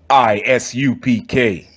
I.S.U.P.K.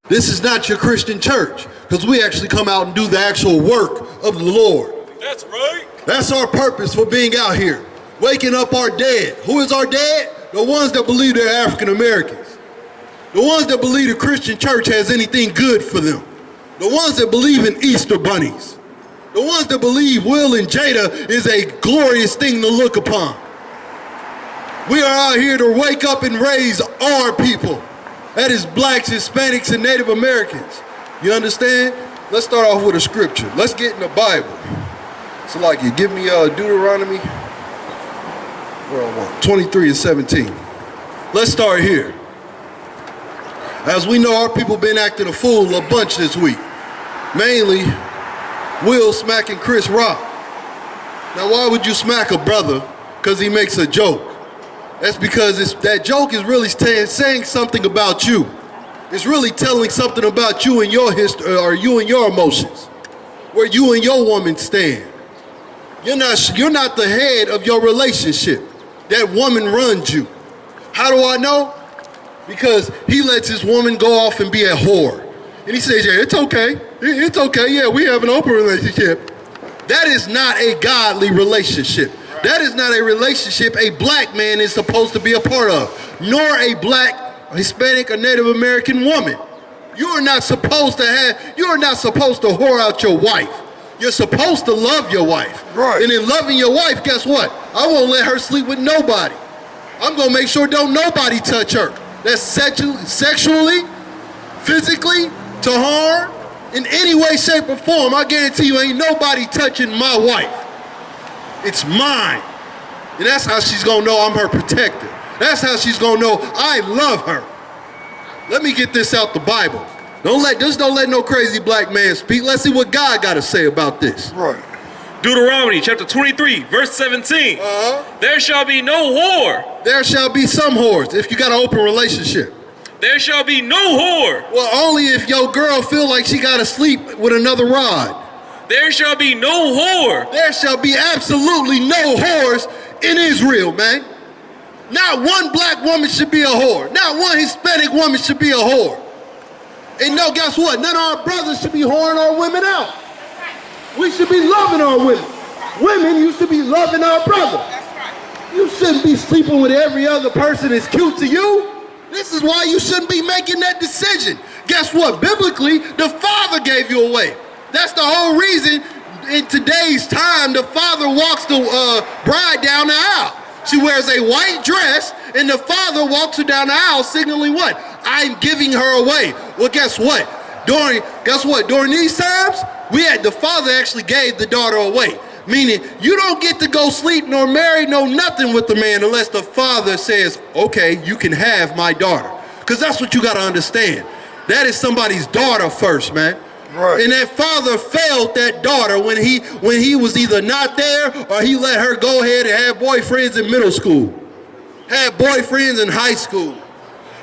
This is not your Christian church, because we actually come out and do the actual work of the Lord. That's right. That's our purpose for being out here, waking up our dead. Who is our dead? The ones that believe they're African Americans. The ones that believe the Christian church has anything good for them. The ones that believe in Easter bunnies. The ones that believe Will and Jada is a glorious thing to look upon. We are out here to wake up and raise our people. That is blacks, Hispanics, and Native Americans. You understand? Let's start off with a scripture. Let's get in the Bible. So like you give me Deuteronomy 23:17. Let's start here. As we know, our people been acting a fool a bunch this week. Mainly, Will smacking Chris Rock. Now why would you smack a brother? Because he makes a joke. That's because that joke is really saying something about you. It's really telling something about you and your history, or you and your emotions, where you and your woman stand. You're not the head of your relationship. That woman runs you. How do I know? Because he lets his woman go off and be a whore. And he says, yeah, it's okay. It's okay. Yeah, we have an open relationship. That is not a godly relationship. That is not a relationship a black man is supposed to be a part of, nor a black, Hispanic, or Native American woman. You are not supposed to whore out your wife. You're supposed to love your wife. Right. And in loving your wife, guess what? I won't let her sleep with nobody. I'm gonna make sure don't nobody touch her. That's sexually, physically, to harm, in any way, shape, or form. I guarantee you ain't nobody touching my wife. It's mine. And that's how she's gonna know I'm her protector. That's how she's gonna know I love her. Let me get this out the Bible. Don't let no crazy black man speak. Let's see what God got to say about this. Right. Deuteronomy chapter 23, verse 17. There shall be no whore. There shall be some whores if you got an open relationship. There shall be no whore. Well, only if your girl feel like she got to sleep with another rod. There shall be no whore. There shall be absolutely no whores in Israel, man. Not one black woman should be a whore. Not one Hispanic woman should be a whore. And no, guess what? None of our brothers should be whoring our women out. We should be loving our women. Women, you should be loving our brother. You shouldn't be sleeping with every other person that's cute to you. This is why you shouldn't be making that decision. Guess what? Biblically, the Father gave you away. That's the whole reason in today's time the father walks the bride down the aisle. She wears a white dress and the father walks her down the aisle signaling what? I'm giving her away. Well, guess what? During these times, the father actually gave the daughter away. Meaning, you don't get to go sleep nor marry nor nothing with the man unless the father says, okay, you can have my daughter. Because that's what you got to understand. That is somebody's daughter first, man. Right. And that father failed that daughter when he was either not there or he let her go ahead and have boyfriends in middle school, have boyfriends in high school,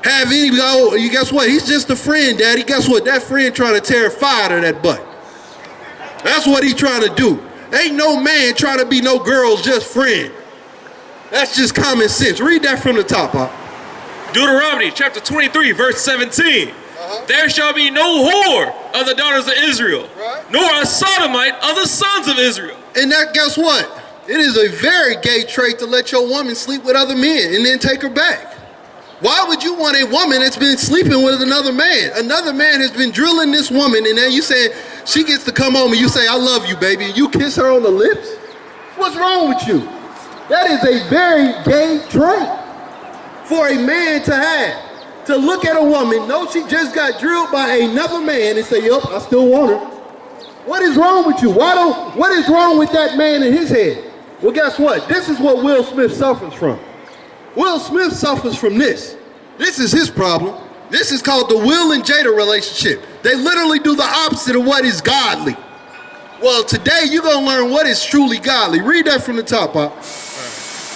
you guess what? He's just a friend, Daddy. Guess what? That friend trying to tear fire to that butt. That's what he trying to do. Ain't no man trying to be no girl's just friend. That's just common sense. Read that from the top, huh? Deuteronomy chapter 23, verse 17. There shall be no whore of the daughters of Israel, nor a sodomite of the sons of Israel. And that, guess what? It is a very gay trait to let your woman sleep with other men and then take her back. Why would you want a woman that's been sleeping with another man? Another man has been drilling this woman, and then you say she gets to come home and you say, I love you, baby, and you kiss her on the lips? What's wrong with you? That is a very gay trait for a man to have. To look at a woman, know she just got drilled by another man and say, yup, I still want her. What is wrong with you? What is wrong with that man in his head? Well, guess what? This is what Will Smith suffers from. Will Smith suffers from this. This is his problem. This is called the Will and Jada relationship. They literally do the opposite of what is godly. Well, today you're going to learn what is truly godly. Read that from the top, Pop.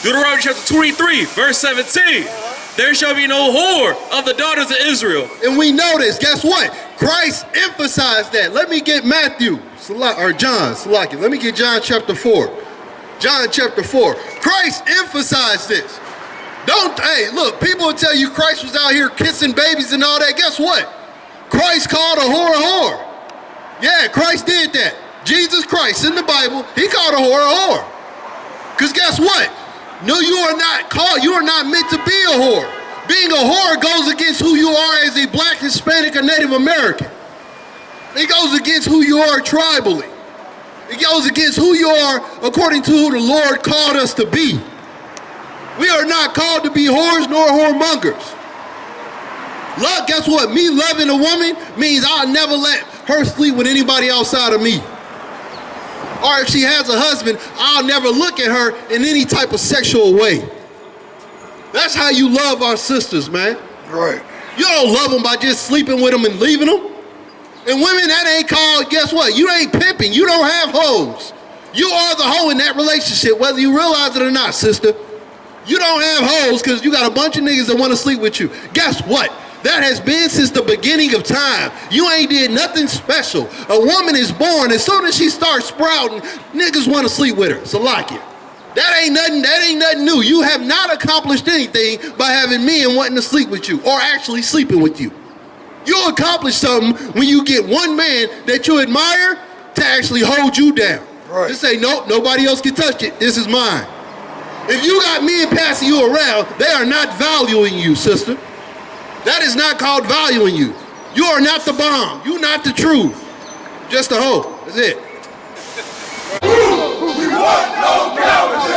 Deuteronomy chapter 23, verse 17. There shall be no whore of the daughters of Israel. And we know this. Guess what? Christ emphasized that. Let me get Matthew, or John, Salaki. Let me get John chapter 4. John chapter 4. Christ emphasized this. Hey, look, people will tell you Christ was out here kissing babies and all that. Guess what? Christ called a whore. Yeah, Christ did that. Jesus Christ in the Bible, he called a whore. Because guess what? No, you are not called, you are not meant to be a whore. Being a whore goes against who you are as a black, Hispanic, or Native American. It goes against who you are tribally. It goes against who you are according to who the Lord called us to be. We are not called to be whores nor whoremongers. Love, guess what? Me loving a woman means I'll never let her sleep with anybody outside of me. Or if she has a husband, I'll never look at her in any type of sexual way. That's how you love our sisters, man. Right. You don't love them by just sleeping with them and leaving them. And women, that ain't called, guess what? You ain't pimping. You don't have hoes. You are the hoe in that relationship, whether you realize it or not, sister. You don't have hoes because you got a bunch of niggas that want to sleep with you. Guess what? That has been since the beginning of time. You ain't did nothing special. A woman is born, as soon as she starts sprouting, niggas want to sleep with her. So like it. That ain't nothing new. You have not accomplished anything by having men wanting to sleep with you or actually sleeping with you. You'll accomplish something when you get one man that you admire to actually hold you down. Right. Just say, nope, nobody else can touch it. This is mine. If you got men passing you around, they are not valuing you, sister. That is not called valuing you. You are not the bomb. You're not the truth. Just a hoe. That's it. We want no cowards.